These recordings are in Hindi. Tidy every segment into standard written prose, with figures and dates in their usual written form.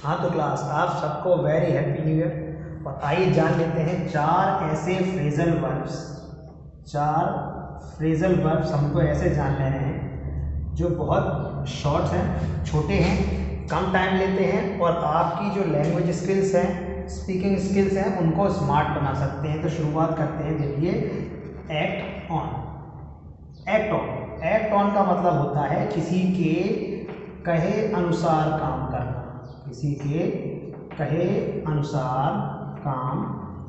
हाँ तो क्लास, आप सबको वेरी हैप्पी न्यू ईयर। और आइए जान लेते हैं चार ऐसे फ्रेजल वर्ब्स। चार फ्रेजल वर्ब्स हमको ऐसे जान लेने हैं जो बहुत शॉर्ट हैं, छोटे हैं, कम टाइम लेते हैं और आपकी जो लैंग्वेज स्किल्स हैं, स्पीकिंग स्किल्स हैं, उनको स्मार्ट बना सकते हैं। तो शुरुआत करते हैं। देखिए, act on. Act on, act on का मतलब होता है किसी के कहे अनुसार काम करना। किसी के कहे अनुसार काम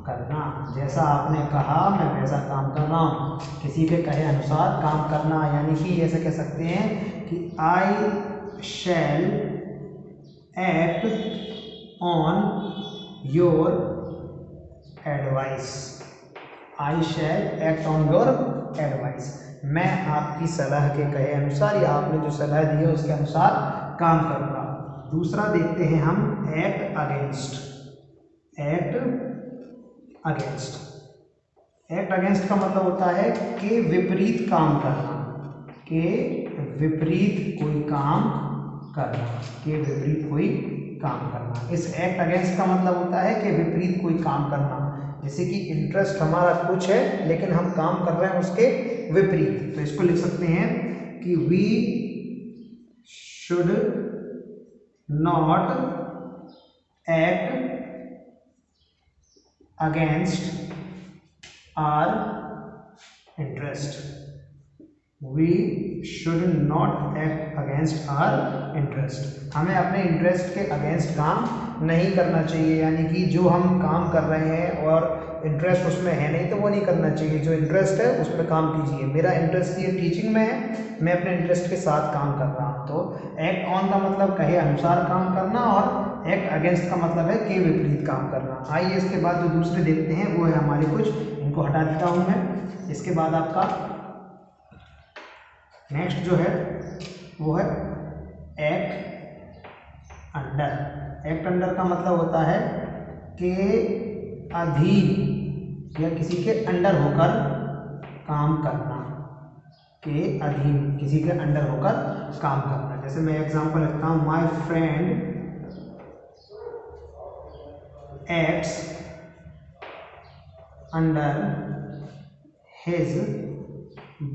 करना। जैसा आपने कहा मैं वैसा काम कर रहा हूँ। किसी के कहे अनुसार काम करना, यानी कि ऐसे कह सकते हैं कि I shall act on your advice. I shall act on your advice. मैं आपकी सलाह के कहे अनुसार या आपने जो सलाह दी है उसके अनुसार काम करूँगा। दूसरा देखते हैं हम, act against. Act against. Act against का मतलब होता है कि विपरीत काम करना। के विपरीत कोई काम करना। के विपरीत कोई काम करना। इस एक्ट अगेंस्ट का मतलब होता है कि विपरीत कोई काम करना। जैसे कि इंटरेस्ट हमारा कुछ है लेकिन हम काम कर रहे हैं उसके विपरीत, तो इसको लिख सकते हैं कि we should not act against our interest. We should not act against our interest. हमें अपने इंटरेस्ट के अगेंस्ट काम नहीं करना चाहिए, यानी कि जो हम काम कर रहे हैं और इंटरेस्ट उसमें है नहीं तो वो नहीं करना चाहिए। जो इंटरेस्ट है उसमें काम कीजिए। मेरा इंटरेस्ट ये टीचिंग में है, मैं अपने इंटरेस्ट के साथ काम कर रहा हूँ। तो एक्ट ऑन का मतलब कहे अनुसार काम करना और एक्ट अगेंस्ट का मतलब है के विपरीत काम करना। आइए इसके बाद जो दूसरे देखते हैं वो है हमारे कुछ, इनको हटा देता हूँ मैं। इसके बाद आपका नेक्स्ट जो है वो है एक्ट अंडर। एक्ट अंडर का मतलब होता है कि अधीन या किसी के अंडर होकर काम करना। के अधीन, किसी के अंडर होकर काम करना। जैसे मैं एग्जांपल लिखता हूँ, my friend acts under his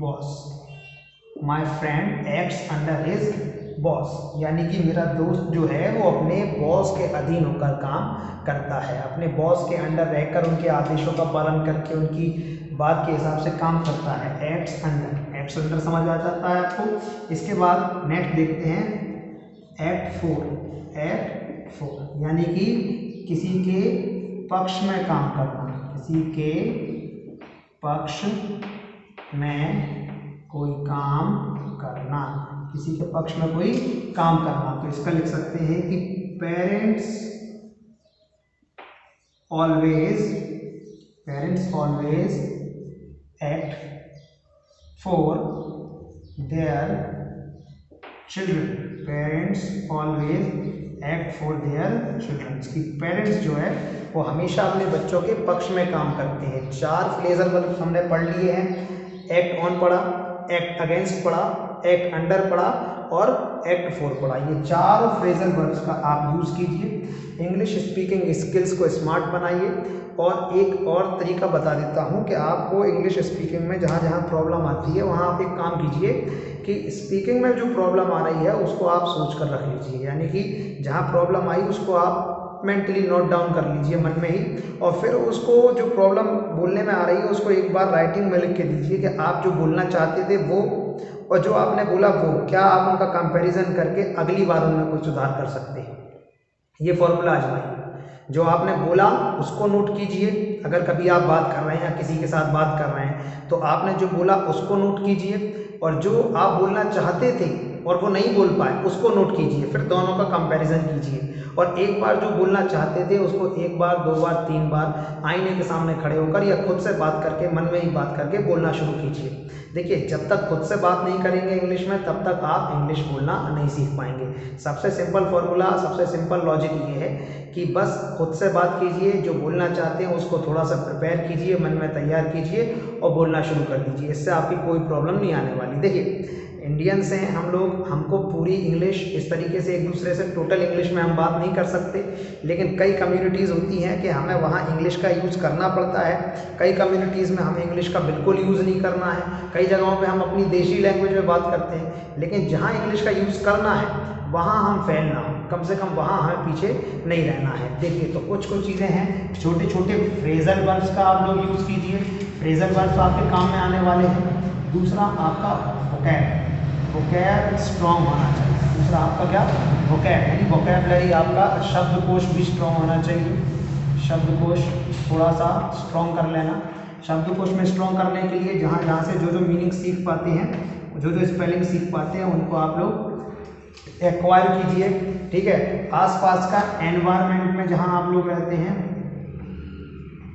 boss. My friend acts under his boss, यानी कि मेरा दोस्त जो है वो अपने बॉस के अधीन होकर काम करता है। अपने बॉस के अंडर रहकर उनके आदेशों का पालन करके उनकी बात के हिसाब से काम करता है। एक्ट्स अंडर, एक्ट्स अंडर समझ आ जाता है आपको। इसके बाद नेक्स्ट देखते हैं, एक्ट फोर। एक्ट फोर यानी कि किसी के पक्ष में काम करना। किसी के पक्ष में कोई काम करना। किसी के पक्ष में कोई काम करना, तो इसका लिख सकते हैं कि parents always act for their children. Parents always act for their children. कि पेरेंट्स जो है वो हमेशा अपने बच्चों के पक्ष में काम करते हैं। चार फ्रेजल वर्ब हमने पढ़ लिए हैं। एक्ट ऑन पढ़ा, एक्ट अगेंस्ट पढ़ा, एक्ट अंडर पढ़ा और एक्ट फोर पढ़ा। ये चारों फ्रेजल वर्ब्स का आप यूज़ कीजिए। इंग्लिश स्पीकिंग स्किल्स को स्मार्ट बनाइए। और एक और तरीका बता देता हूँ कि आपको इंग्लिश स्पीकिंग में जहाँ जहाँ प्रॉब्लम आती है वहाँ आप एक काम कीजिए कि स्पीकिंग में जो प्रॉब्लम आ रही है उसको आप सोच कर रख लीजिए। यानी कि जहाँ प्रॉब्लम आई उसको आप मेंटली नोट डाउन कर लीजिए मन में ही, और फिर उसको जो प्रॉब्लम बोलने में आ रही है उसको एक बार राइटिंग में लिख के दीजिए कि आप जो बोलना चाहते थे वो और जो आपने बोला वो, क्या आप उनका कंपैरिजन करके अगली बार उनमें कुछ सुधार कर सकते हैं। ये फॉर्मूला आजमाइए। जो आपने बोला उसको नोट कीजिए। अगर कभी आप बात कर रहे हैं या किसी के साथ बात कर रहे हैं तो आपने जो बोला उसको नोट कीजिए, और जो आप बोलना चाहते थे और वो नहीं बोल पाए उसको नोट कीजिए। फिर दोनों का कंपैरिजन कीजिए और एक बार जो बोलना चाहते थे उसको एक बार, दो बार, तीन बार आईने के सामने खड़े होकर या खुद से बात करके, मन में ही बात करके बोलना शुरू कीजिए। देखिए, जब तक खुद से बात नहीं करेंगे इंग्लिश में तब तक आप इंग्लिश बोलना नहीं सीख पाएंगे। सबसे सिंपल फॉर्मूला, सबसे सिंपल लॉजिक ये है कि बस खुद से बात कीजिए, जो बोलना चाहते हैं उसको थोड़ा सा प्रिपेयर कीजिए, मन में तैयार कीजिए और बोलना शुरू कर दीजिए। इससे आपकी कोई प्रॉब्लम नहीं आने वाली। देखिए, इंडियंस हैं हम लोग, हमको पूरी इंग्लिश इस तरीके से एक दूसरे से टोटल इंग्लिश में हम बात नहीं कर सकते, लेकिन कई कम्युनिटीज़ होती हैं कि हमें वहाँ इंग्लिश का यूज़ करना पड़ता है। कई कम्युनिटीज़ में हमें इंग्लिश का बिल्कुल यूज़ नहीं करना है। कई जगहों पे हम अपनी देशी लैंग्वेज में बात करते हैं, लेकिन जहाँ इंग्लिश का यूज़ करना है वहाँ हम फेल ना हो, कम से कम वहाँ हमें पीछे नहीं रहना है। देखिए, तो कुछ चीज़ें हैं, छोटे छोटे फ्रेजल वर्ब्स का आप लोग यूज़ कीजिए। फ्रेजल वर्ब्स आपके काम में आने वाले हैं। दूसरा आपका वोकैब स्ट्रॉन्ग होना चाहिए। दूसरा आपका क्या, वोकैब यानी वोकैबलरी, आपका शब्दकोश भी स्ट्रॉन्ग होना चाहिए। शब्दकोश थोड़ा सा स्ट्रॉन्ग कर लेना। शब्दकोश में स्ट्रॉन्ग करने के लिए जहाँ जहाँ से जो मीनिंग सीख पाते हैं, जो स्पेलिंग सीख पाते हैं, उनको आप लोग एक्वायर कीजिए। ठीक है, आसपास का एनवायरनमेंट में जहाँ आप लोग रहते हैं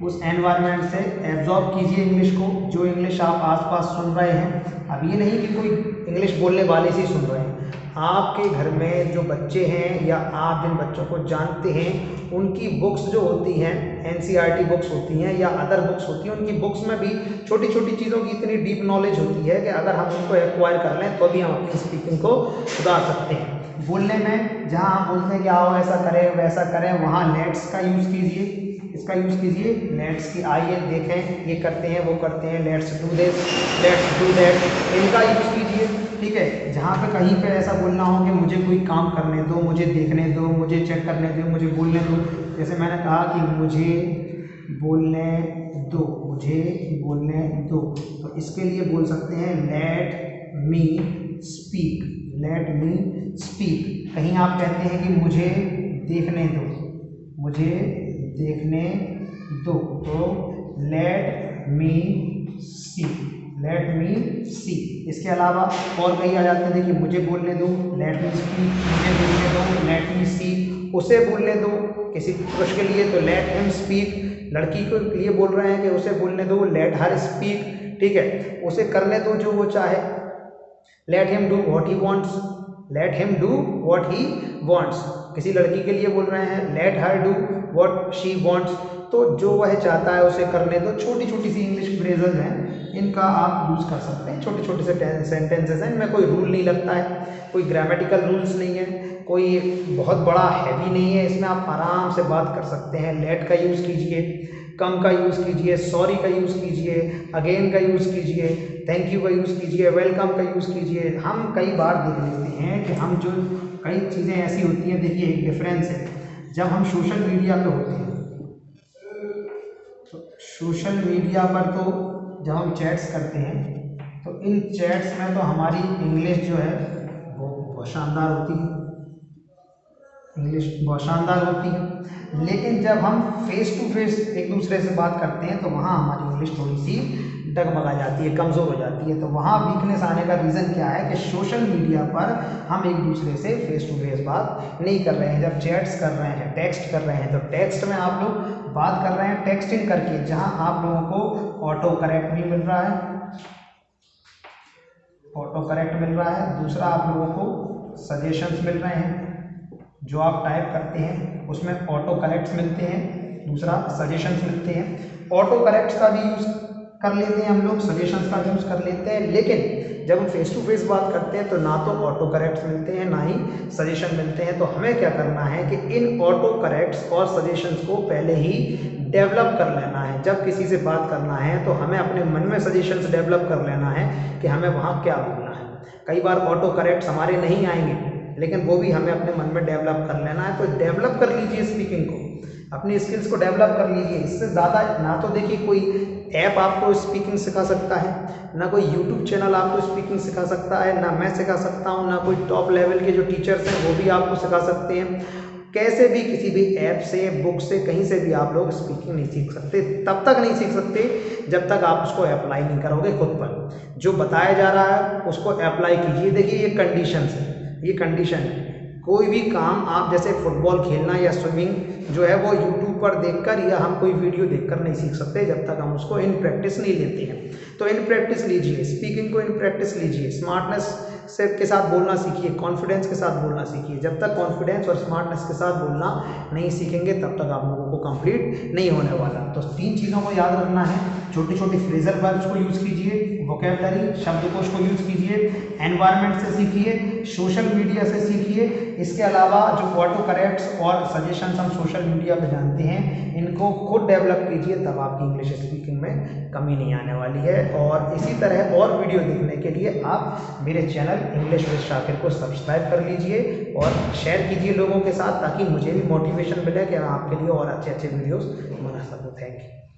उस एनवायरनमेंट से एब्जॉर्ब कीजिए इंग्लिश को। जो इंग्लिश आप आसपास सुन रहे हैं, अब ये नहीं कि कोई इंग्लिश बोलने वाले से सुन रहे हैं, आपके घर में जो बच्चे हैं या आप जिन बच्चों को जानते हैं उनकी बुक्स जो होती हैं, एनसीईआरटी बुक्स होती हैं या अदर बुक्स होती हैं, उनकी बुक्स में भी छोटी छोटी चीज़ों की इतनी डीप नॉलेज होती है कि अगर हम उनको एक्वायर कर लें तो भी हम अपनी स्पीकिंग को सुधार सकते हैं। बोलने में जहाँ आप बोलते हैं कि आओ ऐसा करें वैसा करें, वहाँ लेट्स का यूज़ कीजिए। इसका यूज़ कीजिए, लेट्स की आइए देखें, ये करते हैं वो करते हैं, let's do this, let's do that, इनका यूज़ कीजिए। ठीक है, जहाँ पे कहीं पे ऐसा बोलना हो कि मुझे कोई काम करने दो, मुझे देखने दो, मुझे चेक करने दो, मुझे बोलने दो, जैसे मैंने कहा कि मुझे बोलने दो, मुझे बोलने दो, तो इसके लिए बोल सकते हैं let me speak, let me speak. कहीं आप कहते हैं कि मुझे देखने दो, मुझे देखने दो, तो लेट मी सी, लेट मी सी। इसके अलावा और कहीं आ जाते हैं, देखिए मुझे बोलने दो, लेट मी स्पीक, मुझे बोलने दो, लेट मी सी, उसे बोलने दो, किसी पुरुष के लिए तो लेट हिम स्पीक, लड़की के लिए बोल रहे हैं कि उसे बोलने दो, लेट हर स्पीक। ठीक है, उसे करने दो जो वो चाहे, let him do what he wants, let him do what he wants. किसी लड़की के लिए बोल रहे हैं let her do what she wants, तो जो वह चाहता है उसे करने दो। छोटी छोटी सी इंग्लिश फ्रेजेस हैं, इनका आप यूज़ कर सकते हैं। छोटे छोटे से सेंटेंसेस हैं, इनमें कोई रूल नहीं लगता है, कोई ग्रामेटिकल रूल्स नहीं है, कोई बहुत बड़ा हैवी नहीं है, इसमें आप आराम से बात कर सकते हैं। लेट का यूज़ कीजिए, कम का यूज़ कीजिए, सॉरी का यूज़ कीजिए, अगेन का यूज़ कीजिए, थैंक यू का यूज़ कीजिए, वेलकम का यूज़ कीजिए। हम कई बार देख लेते हैं कि हम जो कई चीज़ें ऐसी होती हैं, देखिए एक डिफरेंस है, जब हम सोशल मीडिया पे होते हैं तो सोशल मीडिया पर तो जब हम चैट्स करते हैं तो इन चैट्स में तो हमारी इंग्लिश जो है वो बहुत शानदार होती है, इंग्लिश बहुत शानदार होती है। लेकिन जब हम फेस टू फेस एक दूसरे से बात करते हैं तो वहाँ हमारी इंग्लिश थोड़ी सी डगमगा जाती है, कमज़ोर हो जाती है। तो वहाँ वीकनेस आने का रीज़न क्या है कि सोशल मीडिया पर हम एक दूसरे से फेस टू फेस बात नहीं कर रहे हैं। जब चैट्स कर रहे हैं, टेक्स्ट कर रहे हैं, तो टेक्स्ट में आप लोग बात कर रहे हैं टेक्सटिंग करके, जहाँ आप लोगों को ऑटो करेक्ट भी मिल रहा है, ऑटो करेक्ट मिल रहा है। दूसरा आप लोगों को सजेशंस मिल रहे हैं, जो आप टाइप करते हैं उसमें ऑटो करेक्ट्स मिलते हैं, दूसरा सजेशंस मिलते हैं। ऑटो करेक्ट्स का भी यूज़ कर लेते हैं हम लोग, सजेशंस का भी यूज़ कर लेते हैं, लेकिन जब हम फेस टू फेस बात करते हैं तो ना तो ऑटो करेक्ट्स मिलते हैं ना ही सजेशन मिलते हैं। तो हमें क्या करना है कि इन ऑटो करेक्ट्स और सजेशंस को पहले ही डेवलप कर लेना है। जब किसी से बात करना है तो हमें अपने मन में सजेशंस डेवलप कर लेना है कि हमें वहाँ क्या बोलना है। कई बार ऑटो करेक्ट्स हमारे नहीं आएंगे, लेकिन वो भी हमें अपने मन में डेवलप कर लेना है। तो डेवलप कर लीजिए स्पीकिंग को, अपनी स्किल्स को डेवलप कर लीजिए। इससे ज़्यादा ना तो देखिए कोई ऐप आपको स्पीकिंग सिखा सकता है, ना कोई यूट्यूब चैनल आपको स्पीकिंग सिखा सकता है, ना मैं सिखा सकता हूँ, ना कोई टॉप लेवल के जो टीचर्स हैं वो भी आपको सिखा सकते हैं। कैसे भी किसी भी ऐप से, बुक से, कहीं से भी आप लोग स्पीकिंग नहीं सीख सकते। तब तक नहीं सीख सकते जब तक आप उसको अप्लाई नहीं करोगे खुद पर। जो बताया जा रहा है उसको अप्लाई कीजिए। देखिए ये कंडीशन है, ये कंडीशन है। कोई भी काम आप जैसे फुटबॉल खेलना या स्विमिंग जो है वो यूट्यूब पर देखकर या हम कोई वीडियो देखकर नहीं सीख सकते जब तक हम उसको इन प्रैक्टिस नहीं लेते हैं। तो इन प्रैक्टिस लीजिए, स्पीकिंग को इन प्रैक्टिस लीजिए, स्मार्टनेस से के साथ बोलना सीखिए, कॉन्फिडेंस के साथ बोलना सीखिए। जब तक कॉन्फिडेंस और स्मार्टनेस के साथ बोलना नहीं सीखेंगे तब तक आप लोगों को कंप्लीट नहीं होने वाला। तो 3 चीज़ों को याद रखना है, छोटी छोटी फ्रेजल वर्ब्स को यूज़ कीजिए, वोकैबुलरी शब्दकोश को यूज़ कीजिए, एनवायरनमेंट से सीखिए, सोशल मीडिया से सीखिए। इसके अलावा जो ऑटो करेक्ट्स और सजेशंस हम सोशल मीडिया पे जानते हैं, इनको खुद डेवलप कीजिए, तब आपकी इंग्लिश स्पीकिंग में कमी नहीं आने वाली है। और इसी तरह और वीडियो देखने के लिए आप मेरे चैनल इंग्लिश विद शाकिर को सब्सक्राइब कर लीजिए और शेयर कीजिए लोगों के साथ, ताकि मुझे भी मोटिवेशन मिले कि मैं आपके लिए और अच्छे अच्छे वीडियोस बना सकूँ। Thank you.